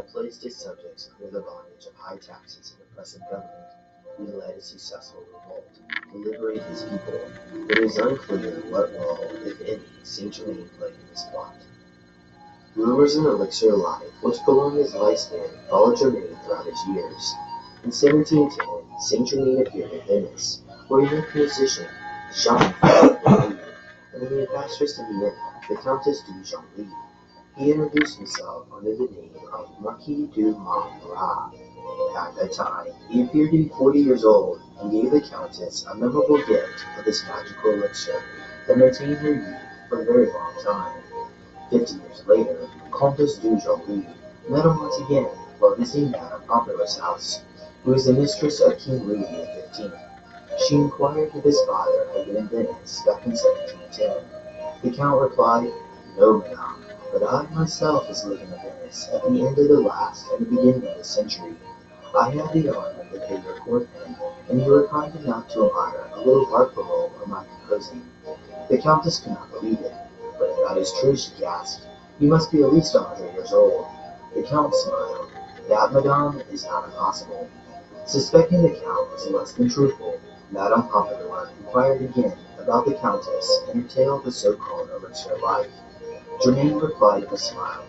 placed his subjects under the bondage of high taxes and oppressive government. He led a successful revolt to liberate his people, but it is unclear what role, if any, Saint Germain played in this plot. Rumors of an elixir of life, which prolonged his lifespan, followed Germain throughout his years. In 1710, Saint Germain appeared in Venice, where he met the musician Jean, and the ambassadress in Vienna, the Countess du Genlis. He introduced himself under the name of Marquis du Montmorency. At that time, he appeared to be 40 years old and gave the Countess a memorable gift of this magical elixir that maintained her youth for a very long time. 50 years later, Comtesse du Joly met him once again while visiting Madame Pompadour's house, who was the mistress of King Louis XV. She inquired if his father had been in Venice back in 1710. The Count replied, "No, madame, but I myself was living in Venice at the end of the last and the beginning of the century. I had the honor to pay your court then, and you were kind enough to admire a little barcarolle of my composing." The Countess could not believe it. "But if that is true," she gasped, "you must be at least 100 years old." The Count smiled. "That, madame, is not impossible." Suspecting the Count was less than truthful, Madame Pompadour inquired again about the Countess and her tale of the so-called elixir of life. Germain replied with a smile,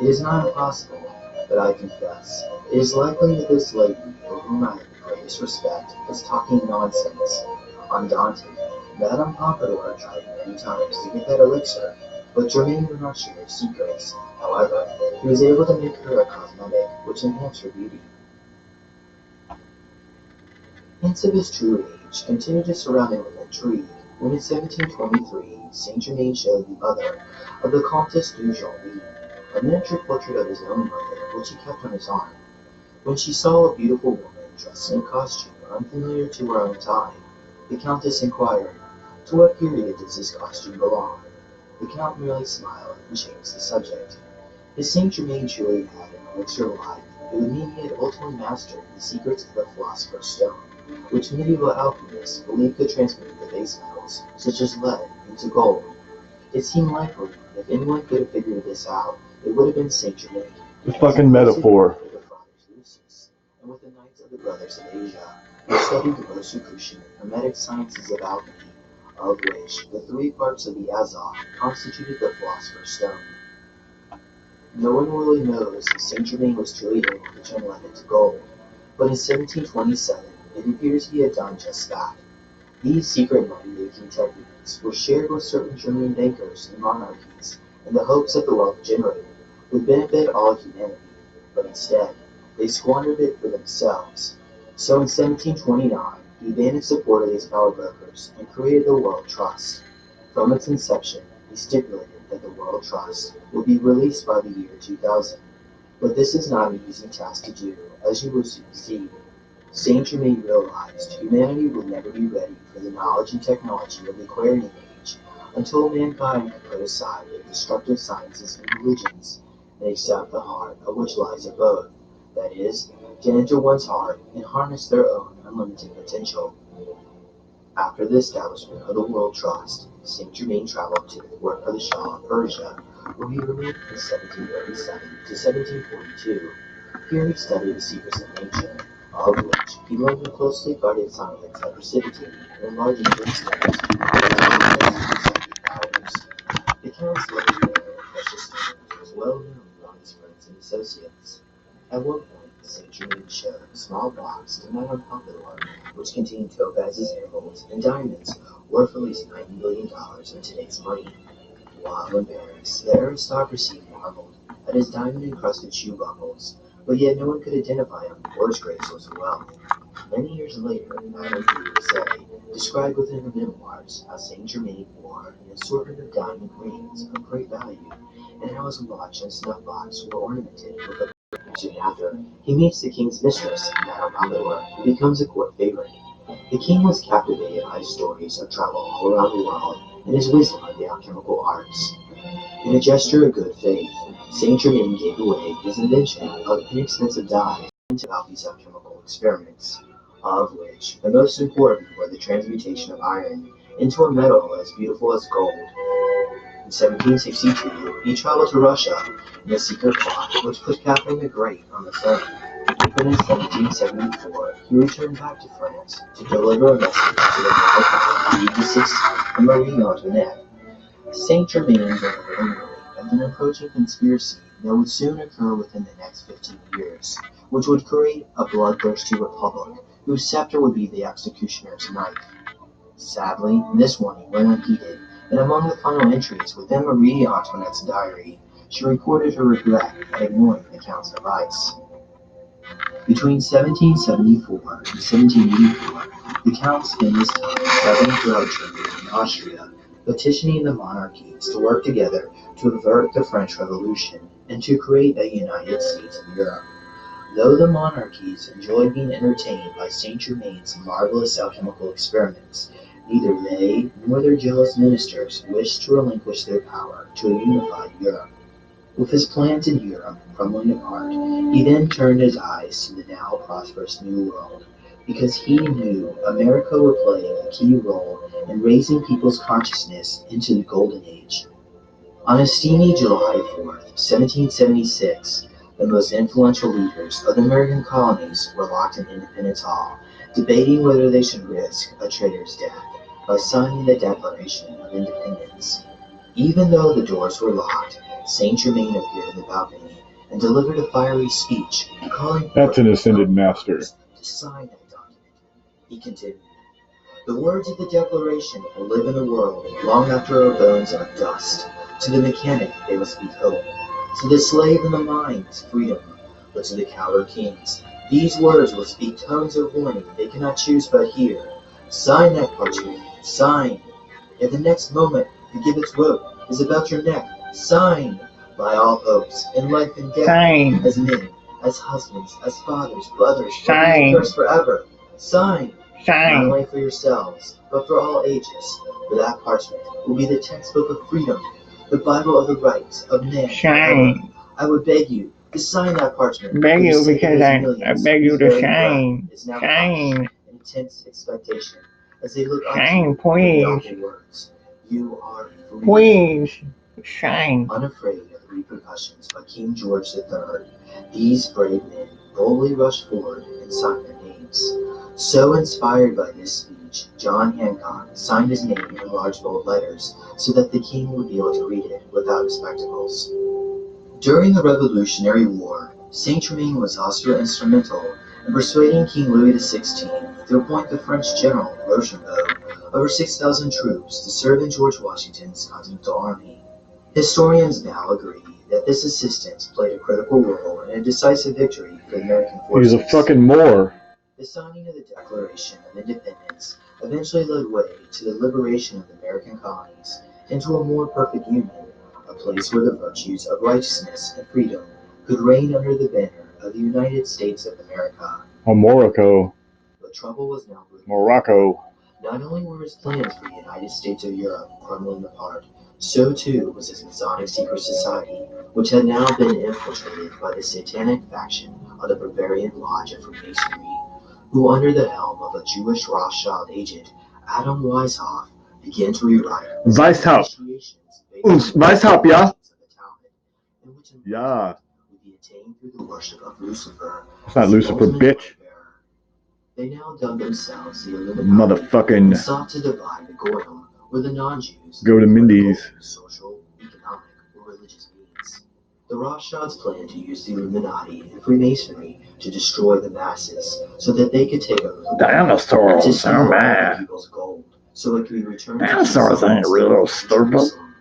"It is not impossible, but I confess, it is likely that this lady, for whom I have the greatest respect, is talking nonsense." Undaunted, Madame Pompadour tried many times to get that elixir, but Germain would not share his secrets. However, he was able to make her a cosmetic which enhanced her beauty. Hints of his true age continued to surround him with intrigue, when in 1723 Saint Germain showed the mother of the Comtesse du Joly a miniature portrait of his own mother, which he kept on his arm. When she saw a beautiful woman dressed in a costume unfamiliar to her own time, the Countess inquired, "To what period does this costume belong?" The Count merely smiled and changed the subject. If Saint Germain truly had an elixir of life, it would mean he had ultimately mastered the secrets of the philosopher's stone, which medieval alchemists believed could transmute the base metals, such as lead, into gold. It seemed likely that if anyone could have figured this out, it would have been Saint Germain. The fucking metaphor. With the Fathers Lucis, and with the Knights of the Brothers of Asia, who studied the Rosicrucian and Hermetic sciences of alchemy, of which the three parts of the Azoth constituted the philosopher's stone. No one really knows if Saint Germain was truly able to turn lead into gold, but in 1727 it appears he had done just that. These secret money-making techniques were shared with certain German bankers and monarchies in the hopes that the wealth generated would benefit all humanity, but instead they squandered it for themselves. So in 1729 he abandoned support of these power brokers and created the World Trust. From its inception, he stipulated that the World Trust would be released by the year 2000. But this is not an easy task to do, as you will soon see. Saint Germain realized humanity would never be ready for the knowledge and technology of the Aquarian Age until mankind could put aside the destructive sciences and religions and accept the heart of which lies abode, that is, to enter one's heart and harness their own unlimited potential. After the establishment of the World Trust, Saint Germain traveled to work for the Shah of Persia, where he remained from 1737 to 1742. Here he studied the secrets of nature, of which he learned the closely guarded science that precipitated and enlarging gemstones powers. The Count's love of precious stones was well known among his friends and associates. At one point, Saint Germain showed a small box to Madame Pompadour, which contained topazes, emeralds, and diamonds worth at least $90 billion in today's money. While in Paris, the aristocracy marveled at his diamond-encrusted shoe buckles, but yet no one could identify him or his great source of wealth. Many years later, Madame Bacon described within her memoirs how Saint Germain wore an assortment of diamond rings of great value, and how his watch and snuff box were ornamented with a. Soon after, he meets the king's mistress, Madame Pompadour, who becomes a court favorite. The king was captivated by his stories of travel all around the world and his wisdom of the alchemical arts. In a gesture of good faith, Saint Germain gave away his invention of inexpensive dyes about these alchemical experiments, of which the most important were the transmutation of iron into a metal as beautiful as gold. In 1762, he traveled to Russia in a secret plot which put Catherine the Great on the throne. But in 1774, he returned back to France to deliver a message to the royal couple Louis XVI and Marie Antoinette. Saint Germain delivered a warning of an approaching conspiracy that would soon occur within the next 15 years, which would create a bloodthirsty republic whose scepter would be the executioner's knife. Sadly, this warning went unheeded, and among the final entries within Marie Antoinette's diary, she recorded her regret at ignoring the Count's advice. Between 1774 and 1784, the Count spent his time traveling throughout Germany and Austria, petitioning the monarchies to work together to avert the French Revolution and to create a United States of Europe. Though the monarchies enjoyed being entertained by Saint Germain's marvelous alchemical experiments, neither they nor their jealous ministers wished to relinquish their power to a unified Europe. With his plans in Europe crumbling apart, he then turned his eyes to the now prosperous New World, because he knew America would play a key role in raising people's consciousness into the Golden Age. On a steamy July 4th, 1776, the most influential leaders of the American colonies were locked in Independence Hall, debating whether they should risk a traitor's death by signing the Declaration of Independence. Even though the doors were locked, Saint Germain appeared in the balcony and delivered a fiery speech calling That's an ascended master. to sign that document. He continued, "The words of the Declaration will live in the world long after our bones are dust. To the mechanic they will speak hope. To the slave in the mines, freedom. But to the coward kings, these words will speak tones of warning they cannot choose but hear. Sign that parchment. Sign. If the next moment the gibbet's rope is about your neck, sign. By all hopes, in life and death, Sign. as men, as husbands, as fathers, brothers, Sign. curse forever. Sign. Not Sign. only for yourselves, but for all ages, for that parchment will be the textbook of freedom, the Bible of the rights of man. Sign. I would beg you to sign that parchment. Beg for the you sake of because those I millions beg you whose to very breath sign. is now Sign. hushed in intense expectation as they look up to Sign, you with the please. awful words. You are free. Please. Sign. Unafraid of the repercussions by King George III, these brave men boldly rushed forward and signed their names. So inspired by this speech, John Hancock signed his name in large bold letters so that the king would be able to read it without his spectacles. During the Revolutionary War, Saint Germain was also instrumental in persuading King Louis XVI to appoint the French general Rochambeau over 6,000 troops to serve in George Washington's Continental Army. Historians now agree that this assistance played a critical role in a decisive victory for the American forces. He's a fucking Moor. The signing of the Declaration of Independence eventually led way to the liberation of the American colonies into a more perfect union, a place where the virtues of righteousness and freedom could reign under the banner of the United States of America. Oh, Morocco. But trouble was now brewing. Morocco. Not only were his plans for the United States of Europe crumbling apart, so too was his Masonic secret society, which had now been infiltrated by the satanic faction of the Bavarian Lodge of Freemasonry, who under the helm of a Jewish Rothschild agent, Adam Weishaupt, began to rewrite Weishaupt. initiations Weishaupt, ja. in which Ja. would be attained through the worship of Lucifer. It's not as the Lucifer, ultimate bitch. light-bearer. They now dubbed themselves the Illuminati and Motherfucking sought to divide the Goyim, or the non-Jews, go to Mindy's. political, social, economic, or religious means. The Rothschilds planned to use the Illuminati and Freemasonry to destroy the masses, so that they could take over the world, Dinosaurs to are steal all the mad. people's gold, so it could be returned Dinosaurs to ain't real stupid. Jerusalem.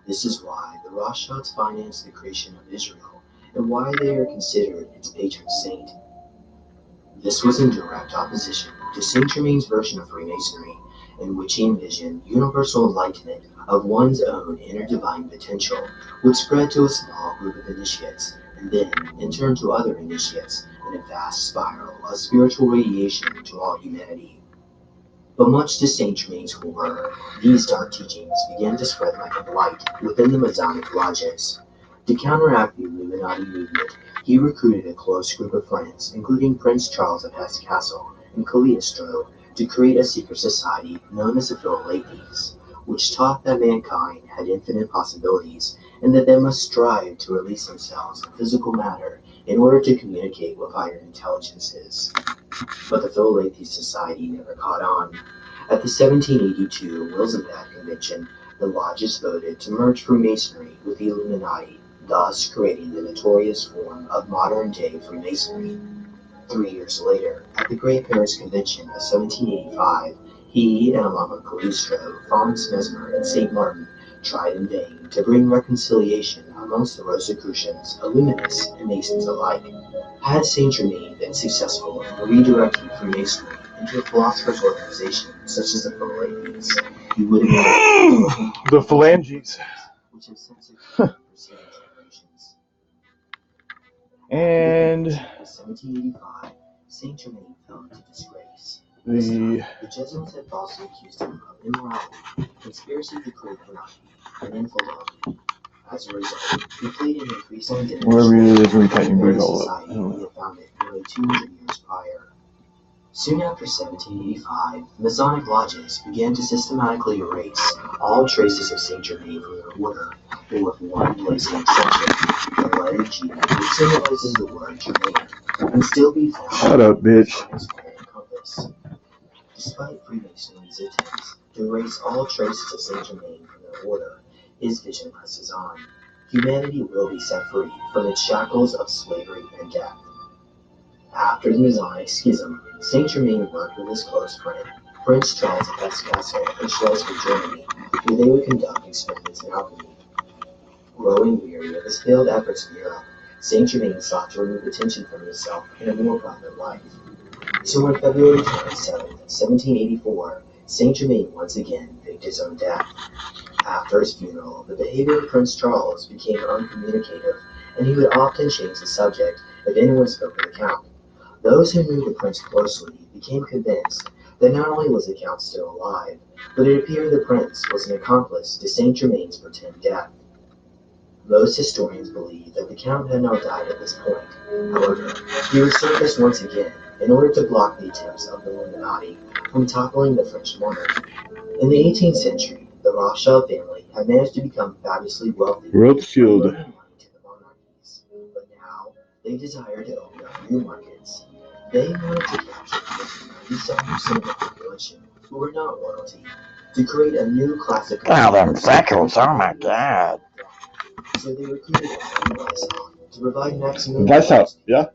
This is why the Rothschilds financed the creation of Israel, and why they are considered its patron saint. This was in direct opposition to Saint Germain's version of Freemasonry, in which he envisioned universal enlightenment of one's own inner divine potential, which spread to a small group of initiates, and then, in turn, to other initiates, in a vast spiral of spiritual radiation to all humanity. But much to Saint Germain's horror, these dark teachings began to spread like a blight within the Masonic lodges. To counteract the Illuminati movement, he recruited a close group of friends, including Prince Charles of Hesse-Kassel and Cagliostro, to create a secret society known as the Philhellenes, which taught that mankind had infinite possibilities and that they must strive to release themselves from physical matter in order to communicate with higher intelligences. But the Philadelphia Society never caught on. At the 1782 Wilsonbad Convention, the lodges voted to merge Freemasonry with the Illuminati, thus creating the notorious form of modern-day Freemasonry. 3 years later, at the Great Paris Convention of 1785, he and along with Cagliostro, Franz Mesmer, and St. Martin tried in vain to bring reconciliation amongst the Rosicrucians, Illuminists, and Masons alike. Had Saint Germain been successful in redirecting Freemasonry into a philosopher's organization such as the Philadelphians, he would have been The phalanges. which have since occurred for 7 generations. And In 1785, Saint Germain fell into disgrace. This time, the the Jesuits had falsely accused him of immorality, conspiracy to create monarchy, and infidelity. As a result, he played an increasingly diminished wherever it is when you role tighten in your the boot all up. society he had founded nearly 200 years prior. Soon after 1785, Masonic lodges began to systematically erase all traces of Saint Germain from their order, but with one blazing exception, the letter G, which symbolizes the word Germain, can still be found Shut up, bitch. on its golden compass. Despite Freemasonry's attempts to erase all traces of Saint Germain from their order, his vision presses on. Humanity will be set free from its shackles of slavery and death. After the Masonic schism, Saint Germain worked with his close friend, Prince Charles of Hesse-Kassel in Schleswig, Germany, where they would conduct experiments in alchemy. Growing weary of his failed efforts in Europe, Saint Germain sought to remove attention from himself in a more private life. So on February 27, 1784, Saint Germain once again faked his own death. After his funeral, the behavior of Prince Charles became uncommunicative, and he would often change the subject if anyone spoke of the Count. Those who knew the prince closely became convinced that not only was the Count still alive, but it appeared the prince was an accomplice to Saint Germain's pretended death. Most historians believe that the Count had not died at this point. However, he resurfaced once again in order to block the attempts of the Illuminati from toppling the French monarch. In the 18th century, the Rothschild family had managed to become fabulously wealthy by Rothschild. loaning money to the monarchies, but now they desired to open up new markets. They wanted to capture the 97% of the population who were not royalty, to create a new class of Wow, them freckles, oh my god. So they recruited a Weishaupt to provide maximum Weishaupt, yeah?